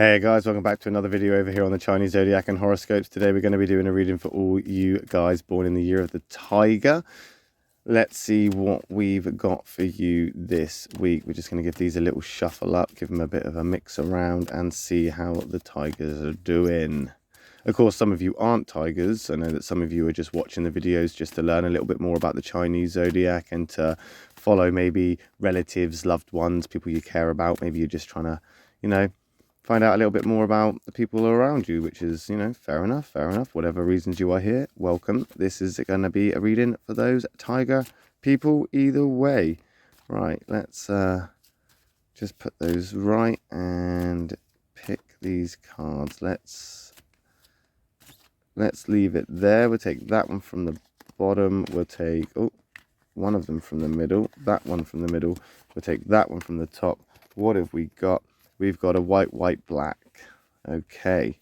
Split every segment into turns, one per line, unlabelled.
Hey guys, welcome back to another video over here on the Chinese Zodiac and horoscopes. Today we're going to be doing a reading for all you guys born in the year of the Tiger. Let's see what we've got for you this week. We're just going to give these a little shuffle up, give them a bit of a mix around and see how the Tigers are doing. Of course, some of you aren't Tigers. I know that some of you are just watching the videos just to learn a little bit more about the Chinese Zodiac and to follow maybe relatives, loved ones, people you care about. Maybe you're just trying to, find out a little bit more about the people around you, which is, fair enough. Whatever reasons you are here, welcome. This is going to be a reading for those Tiger people either way. Right, let's just put those right and pick these cards. Let's leave it there. We'll take that one from the bottom. We'll take one of them from the middle, that one from the middle. We'll take that one from the top. What have we got? We've got a white, black. Okay,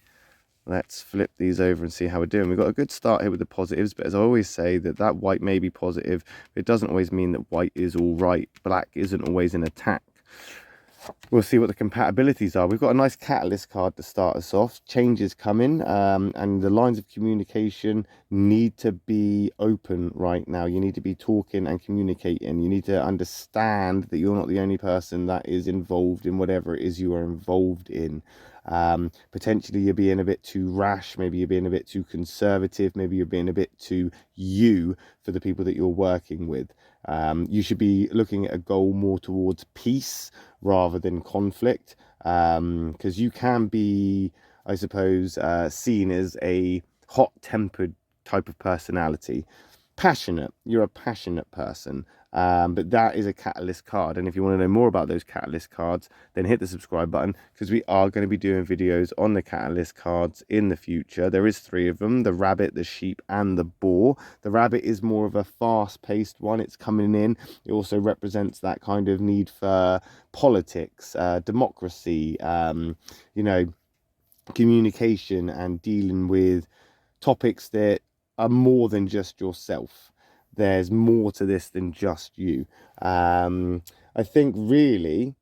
let's flip these over and see how we're doing. We've got a good start here with the positives, but as I always say, that white may be positive. It doesn't always mean that white is all right. Black isn't always an attack. We'll see what the compatibilities are. We've got a nice catalyst card to start us off. Change is coming, and the lines of communication need to be open right now. You need to be talking and communicating. You need to understand that you're not the only person that is involved in whatever it is you are involved in. Potentially you're being a bit too rash, maybe you're being a bit too conservative, maybe you're being a bit too you for the people that you're working with. You should be looking at a goal more towards peace rather than conflict, because you can be, I suppose, seen as a hot-tempered type of personality. Passionate, you're a passionate person, but that is a catalyst card. And if you want to know more about those catalyst cards, then hit the subscribe button, because we are going to be doing videos on the catalyst cards in the future. There is 3 of them: the rabbit, the sheep and the boar. The rabbit is more of a fast-paced one. It's coming in. It also represents that kind of need for politics, democracy, communication, and dealing with topics that are more than just yourself. There's more to this than just you. I think really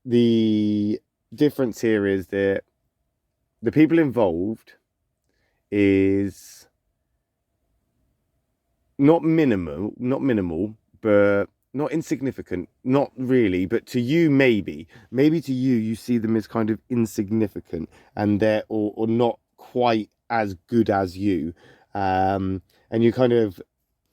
the difference here is that the people involved is not minimal, but not insignificant, not really, but to you maybe to you see them as kind of insignificant, and they're or not quite as good as you. And you kind of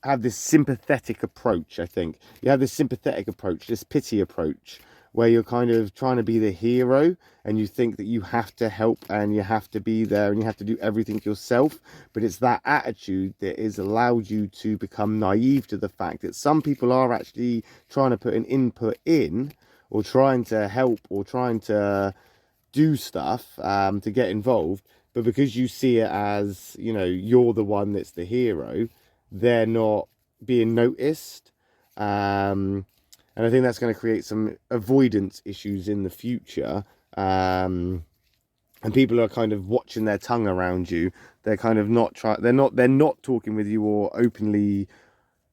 have this sympathetic approach. I think you have this sympathetic approach, this pity approach, where you're kind of trying to be the hero, and you think that you have to help and you have to be there and you have to do everything yourself. But it's that attitude that has allowed you to become naive to the fact that some people are actually trying to put an input in, or trying to help, or trying to do stuff to get involved. But because you see it as, you're the one that's the hero, they're not being noticed. And I think that's going to create some avoidance issues in the future. And people are kind of watching their tongue around you. They're kind of they're not talking with you or openly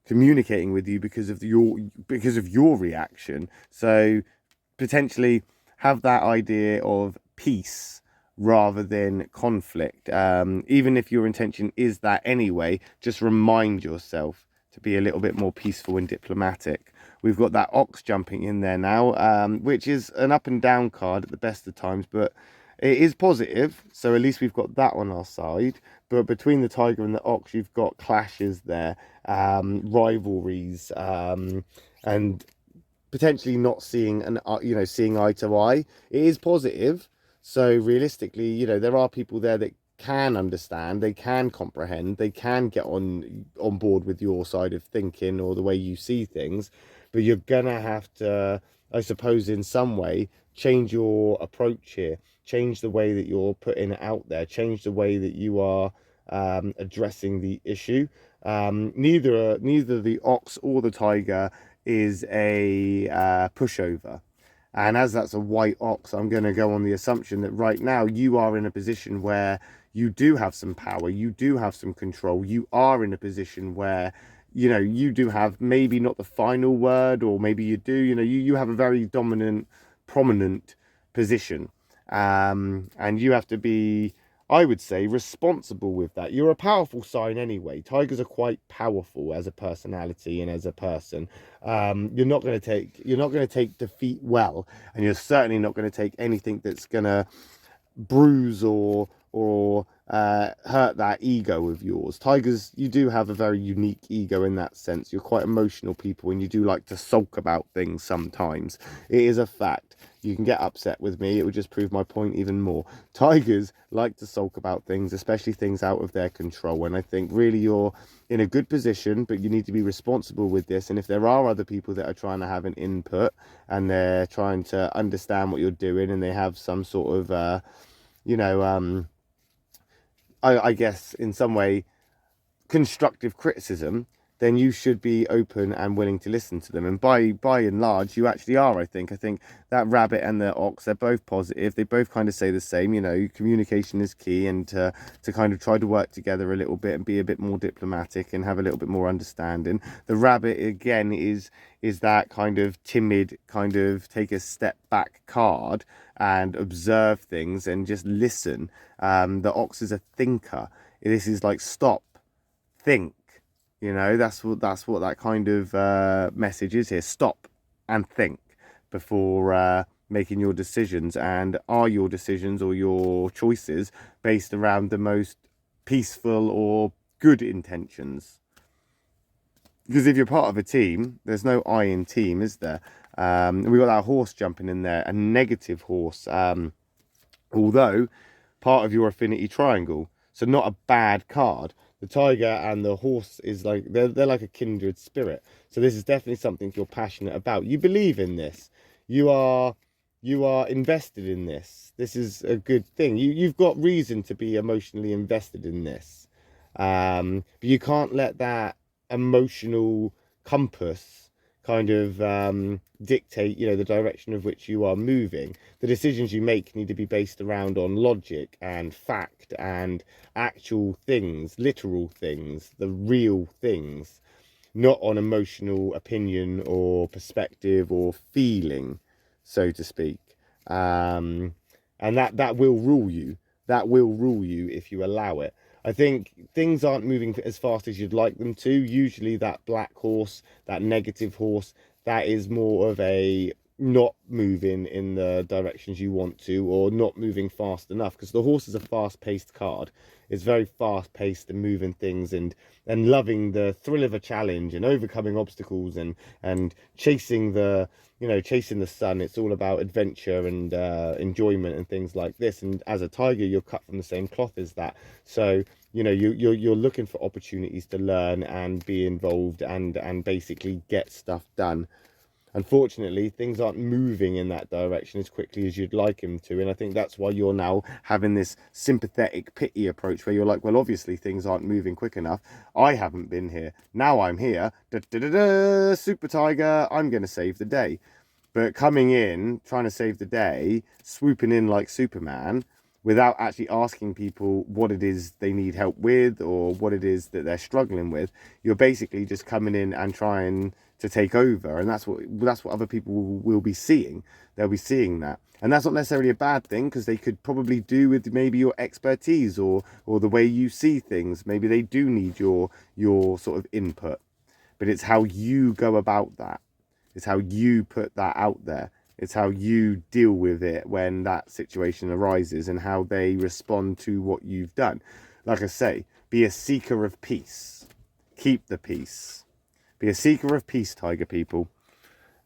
communicating with you because of your reaction. So potentially have that idea of peace rather than conflict. Even if your intention is that anyway, just remind yourself to be a little bit more peaceful and diplomatic. We've got that ox jumping in there now, which is an up and down card at the best of times, but it is positive, so at least we've got that on our side. But between the tiger and the ox, you've got clashes there, rivalries, and potentially not seeing seeing eye to eye. It is positive. So realistically, there are people there that can understand, they can comprehend, they can get on board with your side of thinking or the way you see things. But you're gonna have to, I suppose, in some way, change your approach here, change the way that you're putting it out there, change the way that you are addressing the issue. Neither the ox or the tiger is a pushover. And as that's a white ox, I'm going to go on the assumption that right now you are in a position where you do have some power, you do have some control, you are in a position where, you do have maybe not the final word, or maybe you do, you have a very dominant, prominent position. And you have to be, I would say, responsible with that. You're a powerful sign anyway. Tigers are quite powerful as a personality and as a person. You're not going to take defeat well, and you're certainly not going to take anything that's going to bruise or hurt that ego of yours. Tigers, you do have a very unique ego in that sense. You're quite emotional people, and you do like to sulk about things sometimes. It is a fact. You can get upset with me, it would just prove my point even more. Tigers like to sulk about things, especially things out of their control, and I think really you're in a good position, but you need to be responsible with this. And if there are other people that are trying to have an input and they're trying to understand what you're doing, and they have some sort of I guess in some way constructive criticism, then you should be open and willing to listen to them. And by and large, you actually are, I think. I think that rabbit and the ox, they're both positive. They both kind of say the same, communication is key, and to kind of try to work together a little bit and be a bit more diplomatic and have a little bit more understanding. The rabbit, again, is that kind of timid, kind of take a step back card and observe things and just listen. The ox is a thinker. This is like stop, think. That's what that kind of message is here. Stop and think before making your decisions. And are your decisions or your choices based around the most peaceful or good intentions? Because if you're part of a team, there's no I in team, is there? We got that horse jumping in there, a negative horse. Although part of your affinity triangle, so not a bad card. The tiger and the horse is like, they're like a kindred spirit. So this is definitely something you're passionate about. You believe in this. You are invested in this. This is a good thing. You've got reason to be emotionally invested in this. But you can't let that emotional compass kind of dictate, the direction of which you are moving. The decisions you make need to be based around on logic and fact and actual things, literal things, the real things, not on emotional opinion or perspective or feeling, so to speak. And that will rule you. That will rule you if you allow it. I think things aren't moving as fast as you'd like them to. Usually that black horse, that negative horse, that is more of a not moving in the directions you want to, or not moving fast enough, because the horse is a fast-paced card. It's very fast-paced and moving things and loving the thrill of a challenge and overcoming obstacles and chasing the chasing the sun. It's all about adventure and enjoyment and things like this. And as a tiger, you're cut from the same cloth as that. So you're looking for opportunities to learn and be involved and basically get stuff done. Unfortunately, things aren't moving in that direction as quickly as you'd like them to. And I think that's why you're now having this sympathetic pity approach where you're like, well, obviously things aren't moving quick enough. I haven't been here. Now I'm here. Da, da, da, da, super tiger. I'm going to save the day. But coming in, trying to save the day, swooping in like Superman without actually asking people what it is they need help with or what it is that they're struggling with, you're basically just coming in and trying to take over. And that's what other people will be seeing. They'll be seeing that. And that's not necessarily a bad thing, because they could probably do with maybe your expertise or the way you see things. Maybe they do need your sort of input. But it's how you go about that. It's how you put that out there. It's how you deal with it when that situation arises and how they respond to what you've done. Like I say, be a seeker of peace. Keep the peace. Be a seeker of peace, tiger people.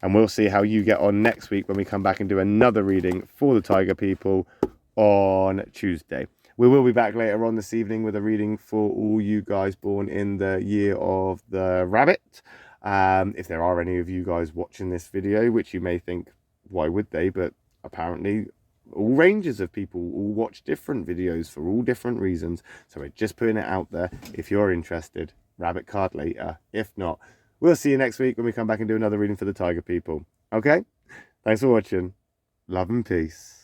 And we'll see how you get on next week when we come back and do another reading for the tiger people on Tuesday. We will be back later on this evening with a reading for all you guys born in the year of the rabbit. If there are any of you guys watching this video, which you may think, why would they? But apparently all ranges of people all watch different videos for all different reasons. So we're just putting it out there. If you're interested, rabbit card later. If not, we'll see you next week when we come back and do another reading for the tiger people. Okay? Thanks for watching. Love and peace.